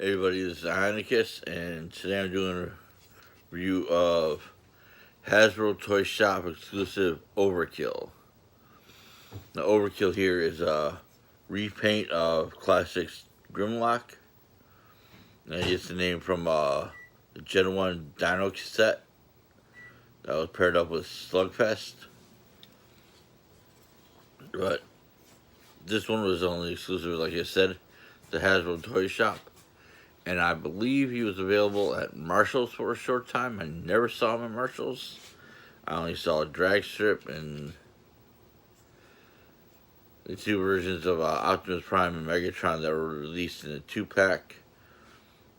Hey everybody, this is Ionacus, and today I'm doing a review of Hasbro Toy Shop exclusive Overkill. The Overkill here is a repaint of Classics Grimlock. And it's the name from the Gen 1 Dino cassette that was paired up with Slugfest. But this one was only exclusive, like I said, to Hasbro Toy Shop. And I believe he was available at Marshall's for a short time. I never saw him at Marshall's. I only saw a drag strip and the two versions of Optimus Prime and Megatron that were released in a 2-pack.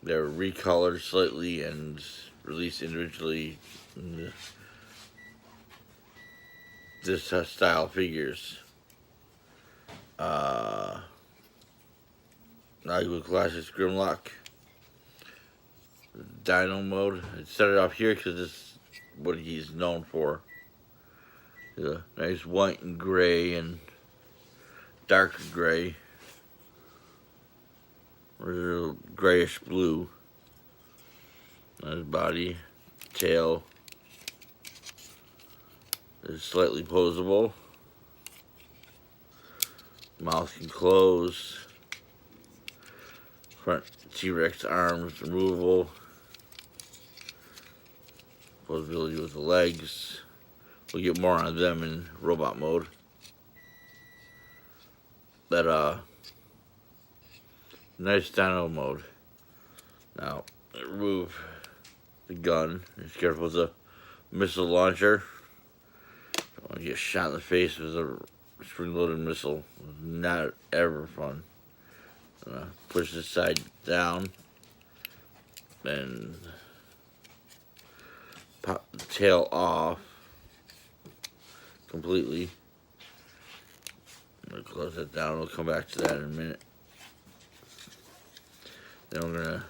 They were recolored slightly and released individually. This style figures. Now with Classics Grimlock. Dino mode. It started off here because this is what he's known for. The nice white and gray and darker gray, or a grayish blue. His body, tail is slightly posable. Mouth can close. Front T-Rex arms removable. Posability with the legs. We'll get more on them in robot mode. But nice dino mode. Now remove the gun. Just careful with the missile launcher. Don't want to get shot in the face with a spring-loaded missile. Not ever fun. Push this side down and pop the tail off completely. I'm going to close that down. We'll come back to that in a minute. Then we're going to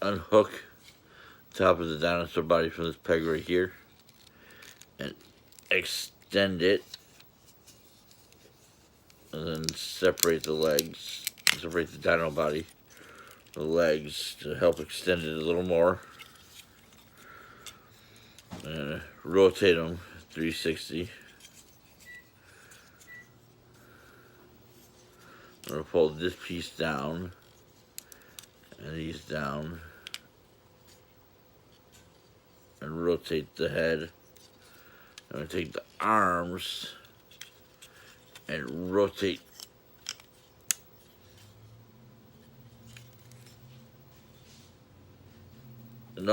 unhook the top of the dinosaur body from this peg right here and extend it. And then separate the legs, separate the dino body, the legs to help extend it a little more. And rotate them 360. I'm going to fold this piece down and these down and rotate the head. I'm going to take the arms and rotate and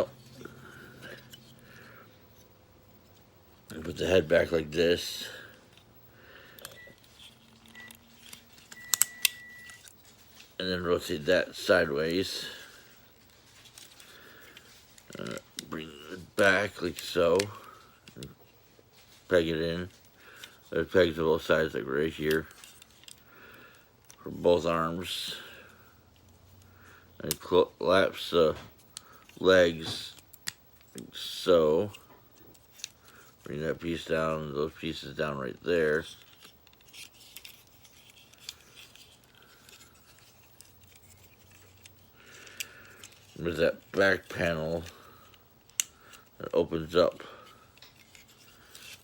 put the head back like this. And then rotate that sideways. Bring it back like so. And peg it in. There's pegs on both sides, like right here, for both arms. And collapse the legs, like so. Bring that piece down, those pieces down right there. There's that back panel that opens up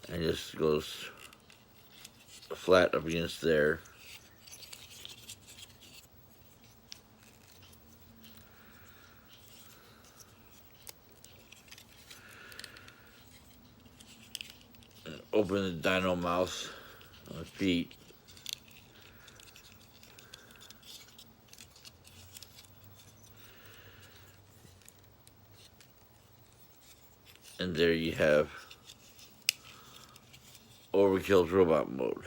and just goes flat up against there. And open the dino mouth on the feet. And there you have Overkill's robot mode.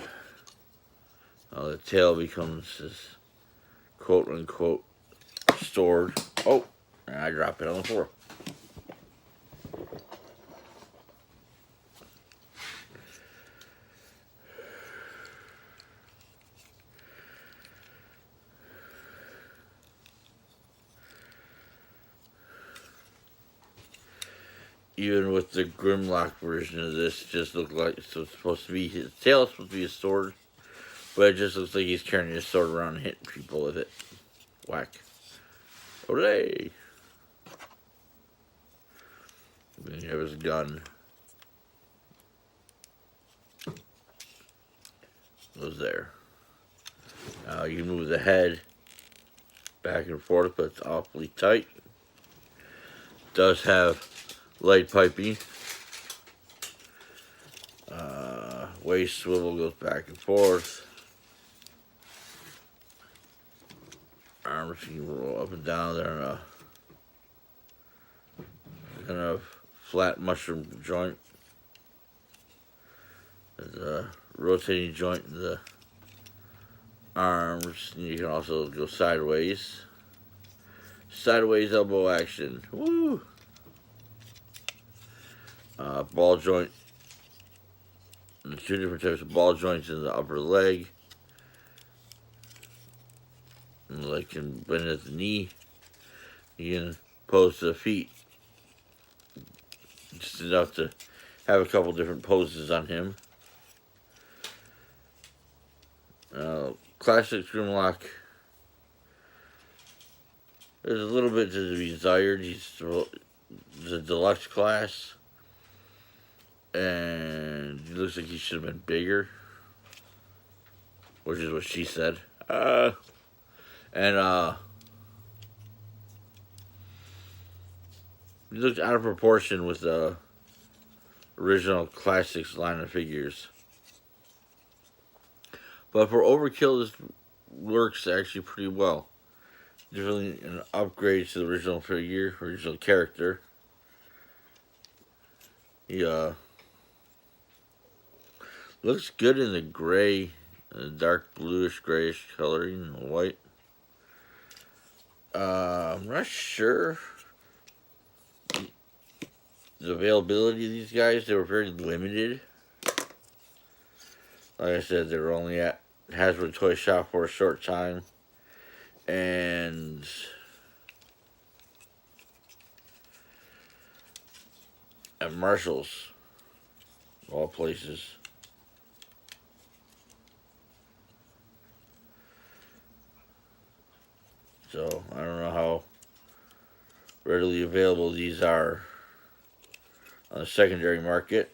Now the tail becomes this quote-unquote stored. Oh, and I drop it on the floor. Even with the Grimlock version of this, just looked like so it's supposed to be his tail is supposed to be a sword. But it just looks like he's carrying his sword around and hitting people with it. Whack. Olay! And he has his gun. Goes there. Now you can move the head back and forth, but it's awfully tight. Does have light piping. Waist swivel goes back and forth. Arms can roll up and down. They're in a kind of flat mushroom joint. There's a rotating joint in the arms, and you can also go sideways. Sideways elbow action. Woo! Ball joint. There's two different types of ball joints in the upper leg. And the leg can bend at the knee. You can pose to the feet. Just enough to have a couple different poses on him. Classic Grimlock. There's a little bit to be desired. He's the deluxe class. And he looks like he should have been bigger. Which is what she said. He looks out of proportion with the original Classics line of figures. But for Overkill, this works actually pretty well. Definitely an upgrade to the original figure, original character. He looks good in the gray, dark bluish grayish coloring, and white. I'm not sure the availability of these guys. They were very limited. Like I said, they were only at Hasbro Toy Shop for a short time. And at Marshall's, of all places. So, I don't know how readily available these are on the secondary market.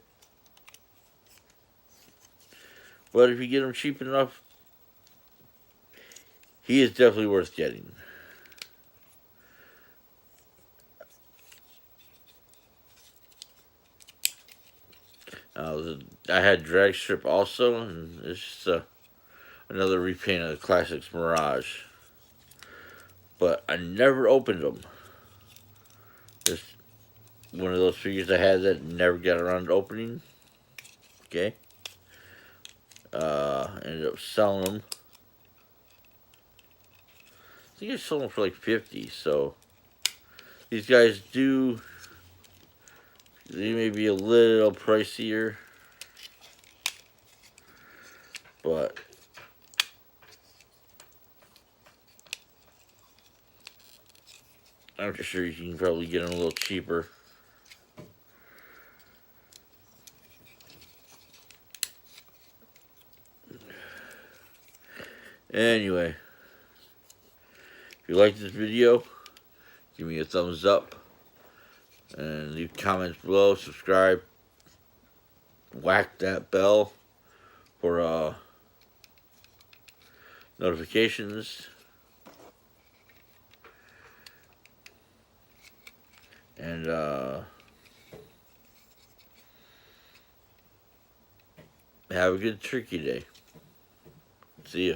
But if you get them cheap enough, he is definitely worth getting. I had Drag Strip also, and it's just another repaint of the Classics Mirage. But I never opened them. Just one of those figures I had that never got around to opening. Okay. Ended up selling them. I think I sold them for like 50, so these guys they may be a little pricier, but I'm sure you can probably get them a little cheaper. Anyway, if you like this video, give me a thumbs up and leave comments below. Subscribe, whack that bell for notifications, and have a good turkey day. See ya.